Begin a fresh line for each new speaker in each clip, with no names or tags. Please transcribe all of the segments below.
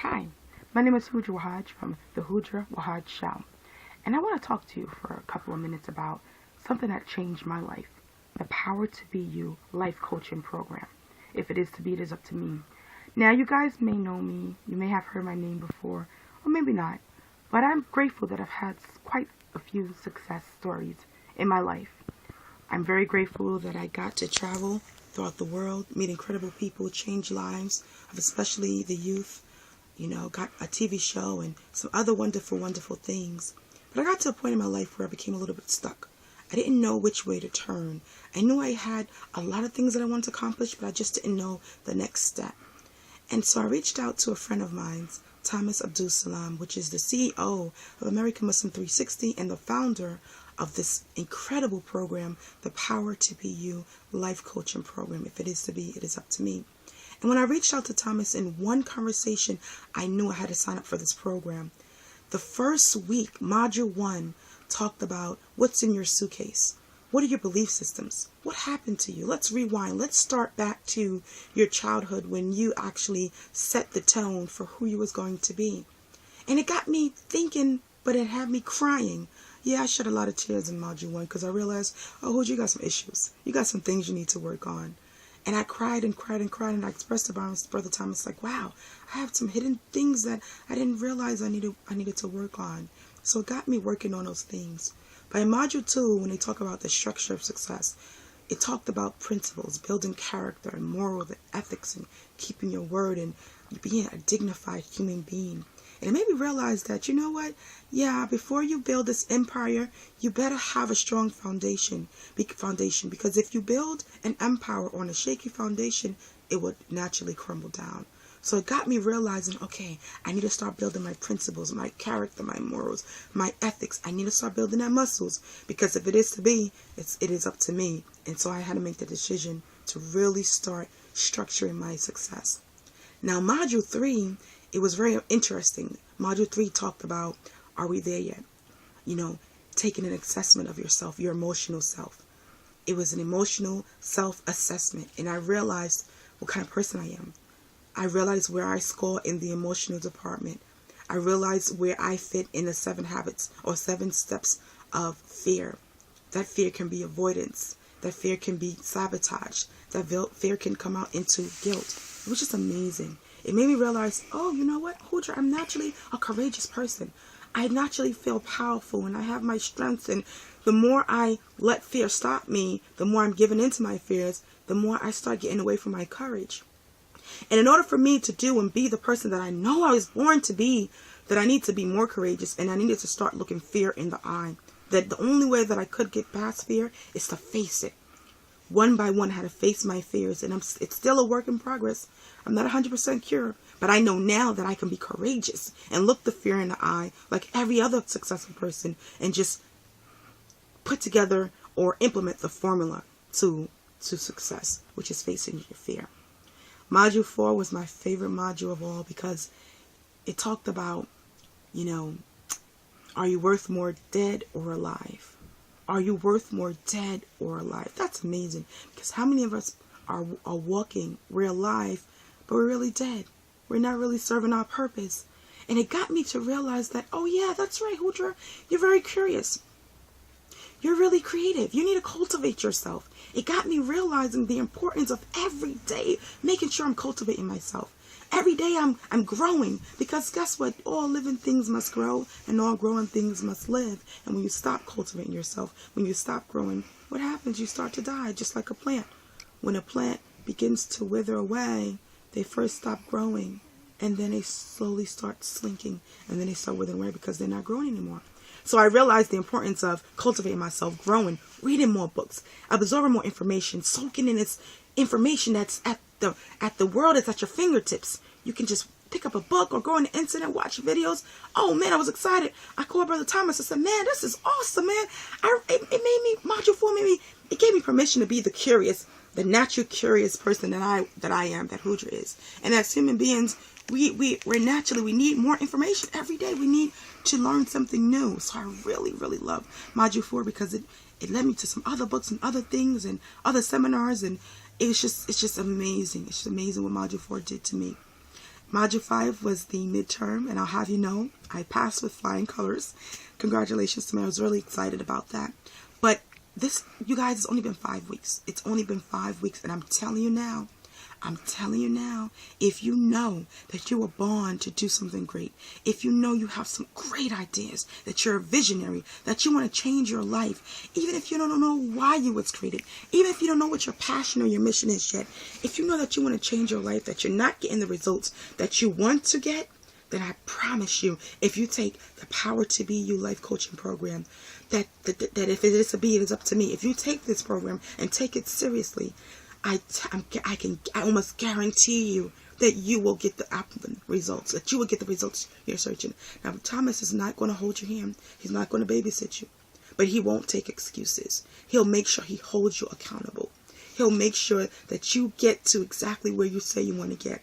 Hi, my name is Hudra Wahaj from the Hudra Wahaj Show, and I want to talk to you for a couple of minutes about something that changed my life, the Power to Be You life coaching program. If it is to be, it is up to me. Now, you guys may know me, you may have heard my name before, or maybe not, but I'm grateful that I've had quite a few success stories in my life. I'm very grateful that I got to travel throughout the world, meet incredible people, change lives of especially the youth, got a TV show and some other wonderful, wonderful things. But I got to a point in my life where I became a little bit stuck. I didn't know which way to turn. I knew I had a lot of things that I wanted to accomplish, but I just didn't know the next step. And so I reached out to a friend of mine, Thomas Abdul-Salaam, which is the CEO of American Muslim 360 and the founder of this incredible program, the Power to Be You life coaching program. If it is to be, it is up to me. And when I reached out to Thomas in one conversation, I knew I had to sign up for this program. The first week, module 1 talked about what's in your suitcase. What are your belief systems? What happened to you? Let's rewind. Let's start back to your childhood when you actually set the tone for who you was going to be. And it got me thinking, but it had me crying. Yeah, I shed a lot of tears in module 1 because I realized, you got some issues. You got some things you need to work on. And I cried and cried and cried, and I expressed to Brother Thomas, like, wow, I have some hidden things that I didn't realize I needed to work on. So it got me working on those things. But in module 2, when they talk about the structure of success, it talked about principles, building character and morals and ethics and keeping your word and being a dignified human being. And it made me realize that, you know what? Yeah, before you build this empire, you better have a strong foundation. Because if you build an empire on a shaky foundation, it would naturally crumble down. So it got me realizing, okay, I need to start building my principles, my character, my morals, my ethics. I need to start building that muscles. Because if it is to be, it is up to me. And so I had to make the decision to really start structuring my success. Now, module 3, it was very interesting. Module 3 talked about, are we there yet? Taking an assessment of yourself, your emotional self. It was an emotional self-assessment. And I realized what kind of person I am. I realized where I score in the emotional department. I realized where I fit in the 7 habits or 7 steps of fear. That fear can be avoidance. That fear can be sabotage. That fear can come out into guilt. It was just amazing. It made me realize, you know what, Hudra, I'm naturally a courageous person. I naturally feel powerful and I have my strengths. And the more I let fear stop me, the more I'm giving into my fears, the more I start getting away from my courage. And in order for me to do and be the person that I know I was born to be, that I need to be more courageous and I needed to start looking fear in the eye. That the only way that I could get past fear is to face it. One by one, I had to face my fears, and it's still a work in progress. I'm not 100% cured, but I know now that I can be courageous and look the fear in the eye like every other successful person and just put together or implement the formula to success, which is facing your fear. Module 4 was my favorite module of all because it talked about, are you worth more dead or alive? Are you worth more dead or alive? That's amazing. Because how many of us are walking, we're alive, but we're really dead. We're not really serving our purpose. And it got me to realize that, that's right, Hudra, you're very curious. You're really creative. You need to cultivate yourself. It got me realizing the importance of every day making sure I'm cultivating myself. Every day I'm growing, because guess what? All living things must grow and all growing things must live. And when you stop cultivating yourself, when you stop growing, what happens? You start to die, just like a plant. When a plant begins to wither away, they first stop growing and then they slowly start slinking and then they start withering away because they're not growing anymore. So I realized the importance of cultivating myself, growing, reading more books, absorbing more information, soaking in this information that's at the world, it's at your fingertips. You can just pick up a book or go on the internet, watch videos. Oh man, I was excited. I called Brother Thomas and said, man, this is awesome, man. It made me, module 4 it gave me permission to be the natural curious person that I am, that Hudra is. And as human beings, we're naturally, we need more information every day. We need to learn something new. So I really, really love module 4 because it led me to some other books and other things and other seminars, and it's just amazing. It's just amazing what module 4 did to me. Module 5 was the midterm, and I'll have you know, I passed with flying colors. Congratulations to me. I was really excited about that. But this, you guys, it's only been 5 weeks. It's only been 5 weeks, and I'm telling you now, if you know that you were born to do something great, if you know you have some great ideas, that you're a visionary, that you want to change your life, even if you don't know why you was created, even if you don't know what your passion or your mission is yet, if you know that you want to change your life, that you're not getting the results that you want to get, then I promise you, if you take the Power2BU life coaching program, that if it is to be, it is up to me. If you take this program and take it seriously, I almost guarantee you that you will get the results, that you will get the results you're searching. Now, Thomas is not going to hold your hand. He's not going to babysit you, but he won't take excuses. He'll make sure he holds you accountable. He'll make sure that you get to exactly where you say you want to get.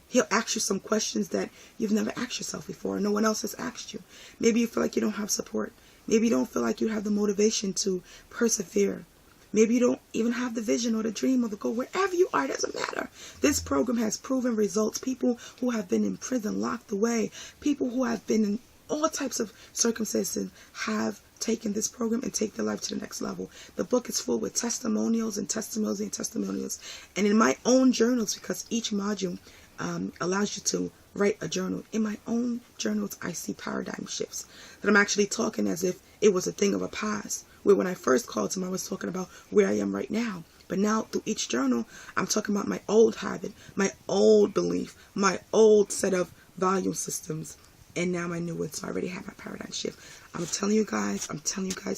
He'll ask you some questions that you've never asked yourself before, no one else has asked you. Maybe you feel like you don't have support. Maybe you don't feel like you have the motivation to persevere. Maybe you don't even have the vision or the dream or the goal. Wherever you are, it doesn't matter. This program has proven results. People who have been in prison, locked away, people who have been in all types of circumstances have taken this program and take their life to the next level. The book is full with testimonials and testimonials and testimonials. And in my own journals, because each module allows you to write a journal. In my own journals, I see paradigm shifts. That I'm actually talking as if it was a thing of a past. Where when I first called him, I was talking about where I am right now. But now through each journal, I'm talking about my old habit, my old belief, my old set of value systems, and now my new one. So I already have my paradigm shift. I'm telling you guys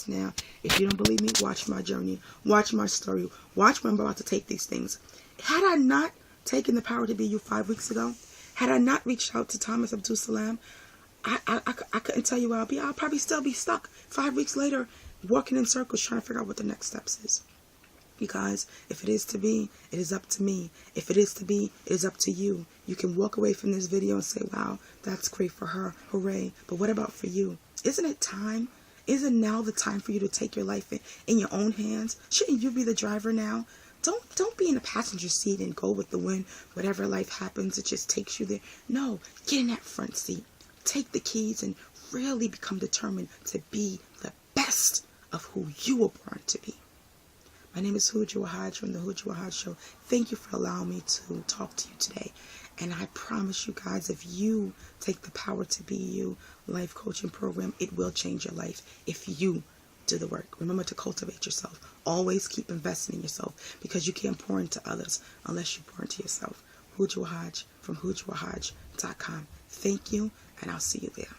now, if you don't believe me, watch my journey, watch my story, watch where I'm about to take these things. Had I not taken the Power2BU 5 weeks ago, had I not reached out to Thomas Abdul-Salaam, I couldn't tell you where I'll be. I'll probably still be stuck 5 weeks later, walking in circles trying to figure out what the next steps is. Because if it is to be, it is up to me. If it is to be, it is up to you. You can walk away from this video and say, wow, that's great for her. Hooray. But what about for you? Isn't it time? Isn't now the time for you to take your life in your own hands? Shouldn't you be the driver now? Don't be in the passenger seat and go with the wind. Whatever life happens, it just takes you there. No, get in that front seat. Take the keys and really become determined to be the best of who you were born to be. My name is Huja Wahaj from the Huja Wahaj Show. Thank you for allowing me to talk to you today. And I promise you guys, if you take the Power2BU life coaching program, it will change your life if you do the work. Remember to cultivate yourself. Always keep investing in yourself, because you can't pour into others unless you pour into yourself. Huja Wahaj from HujaWahaj.com. Thank you, and I'll see you there.